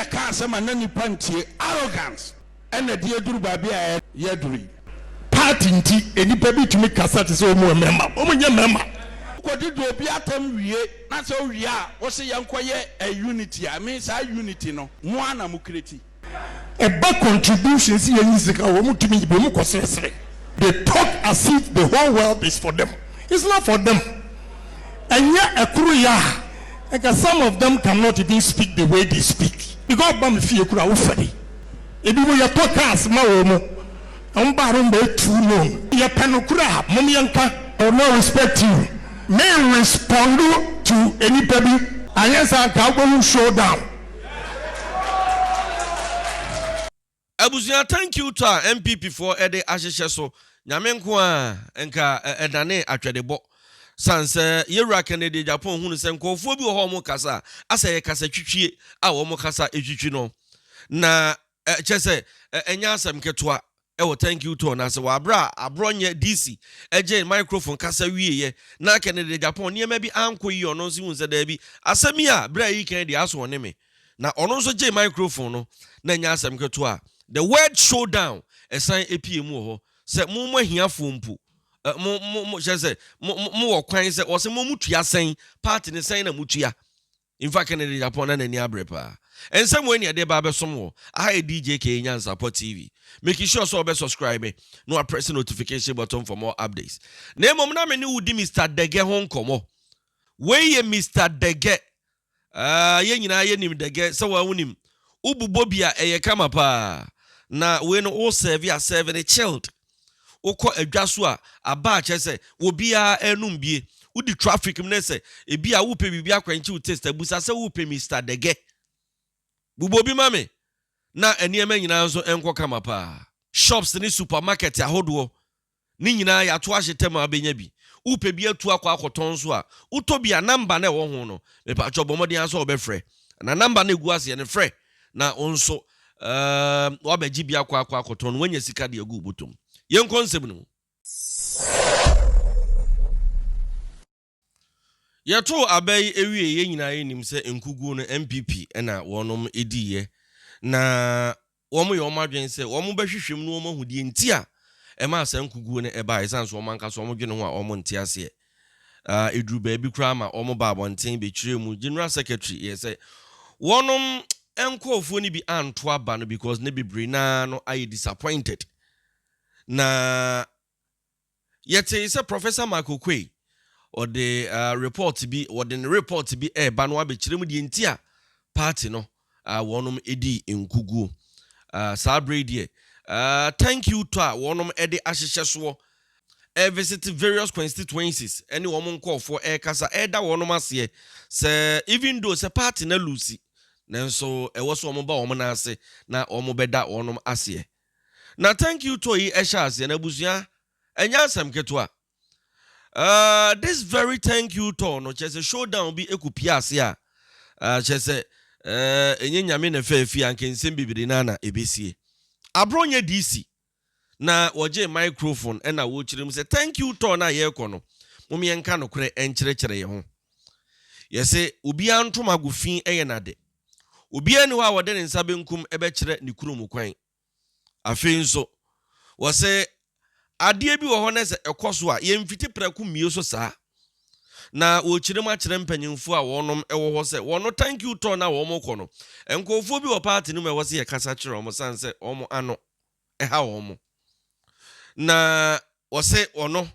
a car some and any panty arrogance and a dear duru baby a yadri. Party any baby to make cassette is all more member. Oh, my member. What did you be at them? That's all we are. What's a young quiet a unity? I mean, say unity no. Moana mukreti. A back contributions here is a woman to me. They talk as if the whole world is for them. It's not for them. And yet, a Korea, because some of them cannot even speak the way they speak. Because Bam Fia Kura Ufadi. If you were talk as Maomo, I'm Barumbe too long. Your Panokura, Momianka, or no respect you. May respond to anybody. And yes, I can showdown. Abusua, thank you to our MPP for Ede Asheso. Nyamenkwa enka edane atwedebo. Sanse yewra Kennedy Agyapong hunu se nkofo bi ho mo kasa asa ye kasa twitwie a wo mo kasa etwitwi no. Na chese enya asem ketoa ewo thank you to na se wa bra Abronye DC eje microphone kasa wieye na Kennedy Agyapong niema bi anko yi ono nsi hu se da bi asemi a bra yi kan di aso ne me na ono nso je microphone no na enya asem ketoa the word showdown esan epie mu ho se mo hiafo mpu mo chese mo kwan se o se mo mutua sen party ne sen na mutua in fact Kennedy Agyapong na ni abrepa ensem we ne de ba besom wo aha DJ K Nyansa TV make sure so be subscribe no press notification button for more updates na mom na me ni wudi Mr Dege ho nkomo we ye Mr Dege ye nyina ye nim Dege se wa wonim ububo bia eye kama pa na we no all serve ya serve chilled ukọ adwaso a aba chese obia enum bie udi traffic mnese ebia wo pe bibia kwanchi wo test abusa se wo pe Mr Dege bubobi mame na eniema nyina nso enko kama pa shops ni supermarket ahodo ni nyina ya to ahyetem abenya bi wo pe bia tu akwa akoton so a utobia number na wo ho no me pa chobomodi anso obefre na number na egu ase ne frɛ na onso wabeji bia akwa akoton wanya sika de egu butom yen concept no yeto abai ewie ye nyina ye nim se enkugu no MPP na wonom ediye na womo ye omadwen se womo behwehwem no womo hudie nti a ema asa enkugu no eba esanso womo anka so womo dwene ho a womo nti ase eduru ba bi kra ma womo ba abonten be kire mu general secretary ye se wonom enkofu ni bi anto aba no because ne bebre na no aye disappointed na yete se Professor Michael Kwei or the report bi or the report bi ba no abekire mu de ntia party no wonom edi enkugu sabre die thank you to wonom edi ahyehyeso visit various constituencies any woman call for kasa da wonom ase se even though se party na lucy nanso ewo so womo ba womo na ase na womo beda wonom ase na thank you to yi ase na busua enya asem ketoa this very thank you to no chese showdown bi ekupia ase a chese enye nyame na fafi ankensem bibiri na ebesie Abronye DC na woje microphone na wo chirim se thank you to na ye kono mum ye nka no kure enkyerechire ye ho yese obi antom agufin eye nade obi ani ho a wode ne nsabe nkum ebekire ne kurom kwan afi nso wose ade bi wo ho na se ekoso a ye mfiti praku mie so saa na wo chirim a kire mpanyimfo a wonom ewo ho se wono thank you to na wo mo kono enkofo bi wo party no me wo se ye kasa kire wo sanse wo ano eha wo mo na wose ono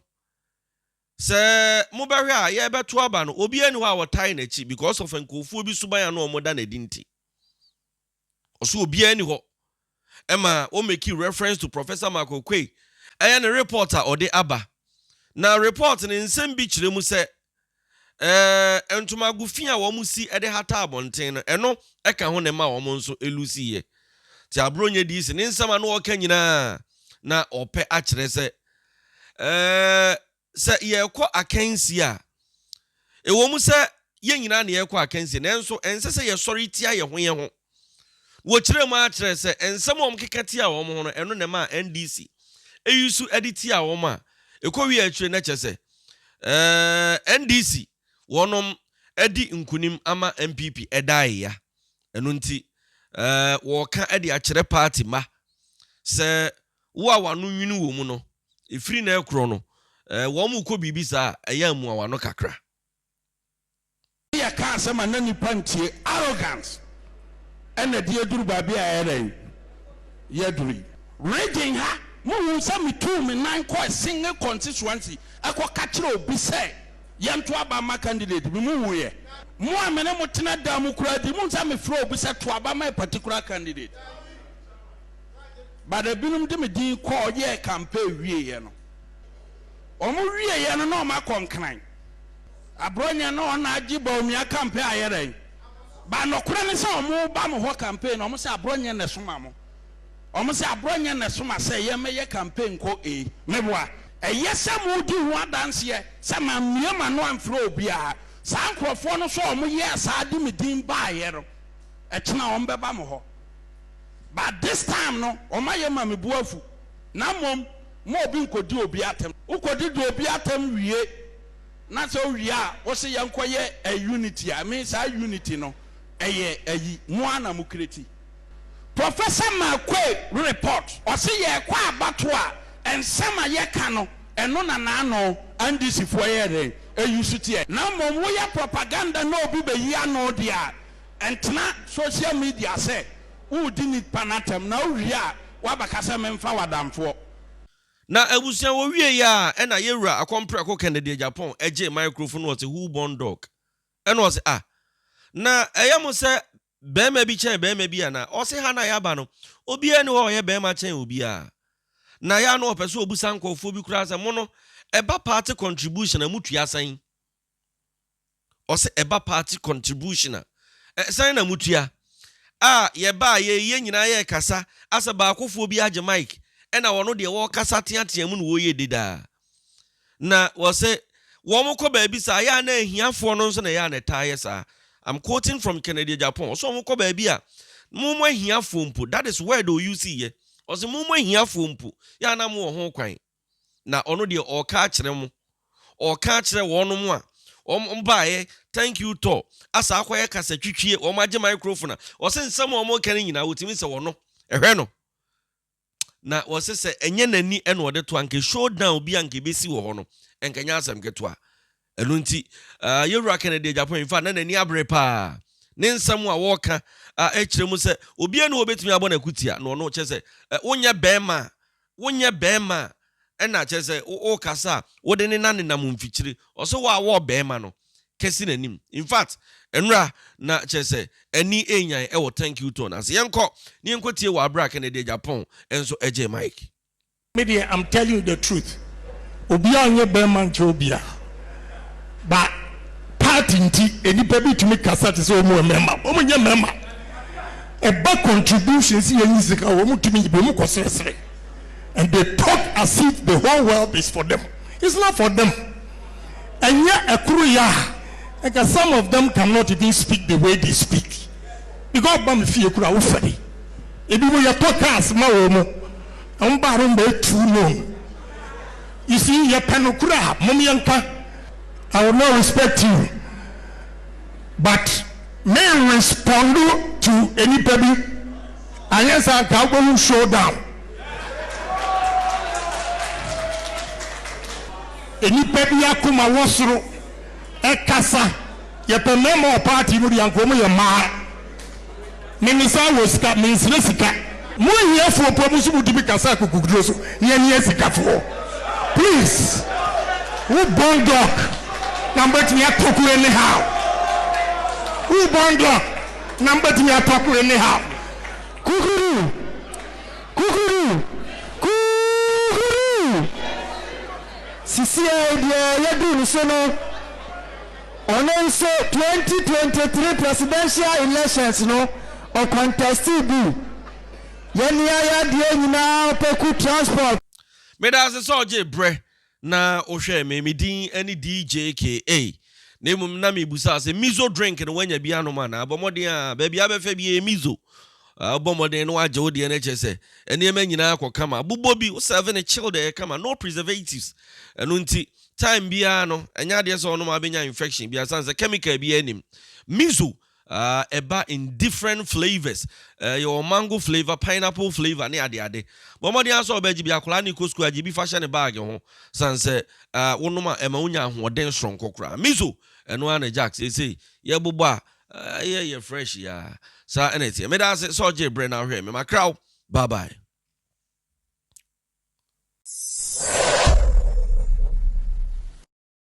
se mobahwe a ye beto aba no obi ani ho a wotai na chi because of enkofu bi suban ya no omoda na dinti oso obi ani ho ema o make reference to Professor Michael Kwei aya ne reporter ode aba na report ne nsem bi kire mu se entomagufin a wo mu si ede hata abonten no eno eka ho ne ma wo mu nso elusi ye ti Abronye dis ne nsem ano o ka nyina na ope a kire se se ye kɔ akansi a ewo mu se ye nyina na ye kɔ akansi nanso ense se ye sori tia ye ho wo kire mu a kire se ensem om kekati a wo mo no eno ne ma NDC eyusu editi a wo ma ekɔwi a kire na kyese NDC wonom edi nkunim ama MPP edai ya eno nti wɔka ade akyerɛ party ma sɛ wo a wano nwini wɔ mu no efiri na ekro no wɔn mu kɔ bibi saa ɛyɛ mu a wano kakra yɛ ka asɛm na nipa ntie arrogance ɛna die duru baabi a ɛrɛn yɛ duru raging ha mo hu sɛ me tu me nan kɔ single constituency ɛkɔ ka kyerɛ obi sɛ yɛnto aba ma candidate bi mu hu yɛ mo a me ne mo tena da mo kura di mo nsa me fro obi sɛ to aba ma particular candidate but ebinum de me din kɔ yɛ campaign wie yɛ no ɔmo wie yɛ no na ɔmo akɔnkran Abronye no na Agyapong campaign ayere ba nokora ne se ɔmo ba mo ho campaign ɔmo se Abronye na soma mo ɔmo se Abronye na soma sɛ yɛ mɛyɛ campaign ko meboa ɛyɛ sɛ mo di ho adanse sɛ ma miema no amfro obi a saa nkrɔfo no so ɔmo yɛ saa de me din ba ayere ɛkyena ɔmo bɛba mo ho but this time no ɔmo ayɛ ma me buafu na mom mo obi nkodi obi atem ukodi do obi atem wie na so wie a wo se yankoye a unity a me say unity no eye ayi mo ana mo kreti Professor Makwe report o se ye kwa abato a ensema ye ka no eno na no andisi fo ye den eyusutie na mom wo ya propaganda na obi be yi ano dia entena social media say wo di ni panatem na wo wie a wa bakasa memfa wadamfo na ebusia wo wie ya e na yewura akompre ko Kennedy Agyapong eje microphone was a who born dog and was na eyamo se Bermaa bi chen Bermaa bi ana o se ha na ya ba no obi eni ho ye Bermaa chen obi a na ya no opeso obusa nkofo bi kura se mo no eba party contribution amutu asan o se eba party contribution san na mutua ye ba ye nyina ye kasa asa ba akofo bi age mic ena wono de wo kasa teateamu no wo ye deda na wo se wo mo ko ba bi sa ya na ahiafo no nso na ya na taye sa I'm quoting from Kennedy Agyapong so mo ko ba bi a mo mo ahiafo mpo that is where do you see ye o se mo mo ahiafo mpo ya na mo ho kwan na ono de o ka kire mo o ka kire wono mo a ombaye thank you to asa akoye kasa twitwie o magye microphone o se nsem o mo kan nyina wotimi se wono ehwe no na wose se enye nani ene wode to anke showdown bi anke besi wo ho no enke nya asem keto a enu nti yewura Kennedy Agyapong fa na nani abre pa ne nsem a woka ekire mu se obi ene obetumi abɔ na kutia no no che se wonye Bermaa ena che se o kasa wode ne nane nam mfikyire o se wo Bermaa no kesi nanim in fact enra na che se ani enyan e wo thank you to na se yenko ni yenko tie wa abra Kennedy Agyapong enso eje mic media I'm telling you the truth obi anye Bermaa nchobia ba party nti enipa bi tumi kasa te se o mo member e ba contributions yen sika o mo tumi be mo kosesere and they talk as if the whole world is for them. It's not for them. And yet some of them cannot even speak the way they speak. Because bam fie kura wo fadi. Ebi mo ya talk as ma wo mo. Am ba ro mba too long. You see ya panokura mom yanka. I will not respect you. But may respond to anybody. Unless I can show down. Enipa bi akoma wosoro ekasa ye pe memo party mu yanko mu ye ma minisa wo sika minsire sika mu hiafo promusu mu dibi kasa kokugudro so ye sika fo please who born dog number timi atokure ni how who born dog number timi atokure ni how kukuru sisi ya du so no ono so 2023 presidential elections no o contest bi yeni ya de nyina peku transport me da se so je bre na o hwe me din ani DJKA na mum na me busa se mizo drink no wanya bia no ma na abomoden a ba bia be fa bi mizo abomoden no agye wo de na chese ene ma nyina akokama bubo bi wo serve ne chill de kama no preservatives enu nti time bia no enya de so no ma benya infection bia sanse chemical bia enim mizo eba in different flavors your mango flavor, pineapple flavor ne ade bomodi aso obaji bi akola ni kosku ajibi fashion bag ho sanse wonoma ema unya ahoden stronko kra mizo eno ana jack say ye bobo a ye fresh ya sa enete me da say so je bre na hwe me makraw bye bye.